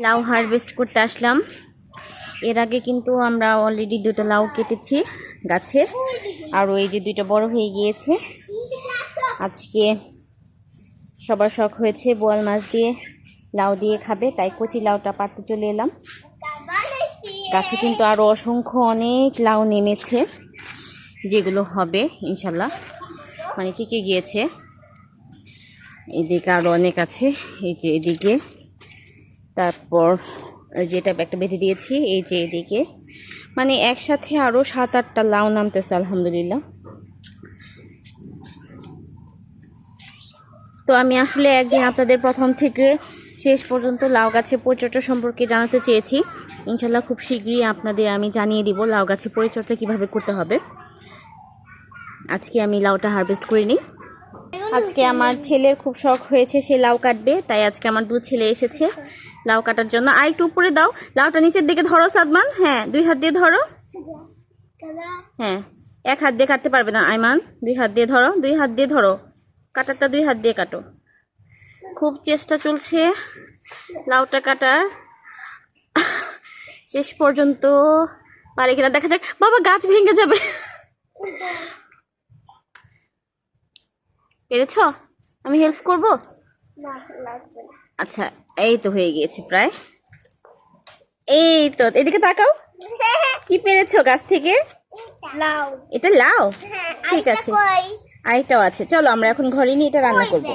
লাউ হারভেস্ট করতে আসলাম। এর আগে কিন্তু আমরা অলরেডি 2টা লাউ কেটেছি গাছে, আর এই যে 2টা বড় হয়ে গিয়েছে। আজকে সবার শখ হয়েছে বোয়াল মাছ দিয়ে লাউ দিয়ে খাবে, তাই কচি লাউটা পাড়তে চলে এলাম। গাছে কিন্তু আরো অসংখ্য অনেক লাউ নেমেছে, যেগুলো হবে ইনশাল্লাহ, মানে টিকে গিয়েছে। এদিকে আরো অনেক আছে, এই যে এদিকে, তারপর যেটা একটা বেঁধে দিয়েছি এই যে এদিকে, মানে একসাথে আরো 7-8টা লাউ নামতেছে আলহামদুলিল্লাহ। তো আমি আসলে একদিন আপনাদের প্রথম থেকে শেষ পর্যন্ত লাউ গাছের পরিচর্যা সম্পর্কে জানাতে চেয়েছি। ইনশাল্লাহ খুব শীঘ্রই আপনাদের আমি জানিয়ে দিব লাউ গাছের পরিচর্যা কিভাবে করতে হবে। আজকে আমি লাউটা হারভেস্ট করিনি। আজকে আমার ছেলের খুব শখ হয়েছে, সে লাউ কাটবে, তাই আজকে আমার 2 ছেলে এসেছে লাউ কাটার জন্য। আর একটু উপরে দাও, লাউটা নিচের দিকে ধরো সাদমান। হ্যাঁ, 2 হাত দিয়ে ধরো। হ্যাঁ, 1 হাত দিয়ে কাটতে পারবে না আইমান, 2 হাত দিয়ে ধরো, 2 হাত দিয়ে ধরো, কাটারটা 2 হাত দিয়ে কাটো। খুব চেষ্টা চলছে লাউটা কাটার, শেষ পর্যন্ত পারে কিনা দেখা যাক। বাবা, গাছ ভেঙে যাবে। পেরেছ? আমি হেল্প করব? আচ্ছা, এই তো হয়ে গিয়েছে প্রায়। এই তো, এদিকে তাকাও, কি পেরেছো গাছ থেকে? লাউ। এটা লাউ? ঠিক আছে, আরেকটাও আছে। চলো আমরা এখন ঘরে নিয়ে এটা রান্না করবো।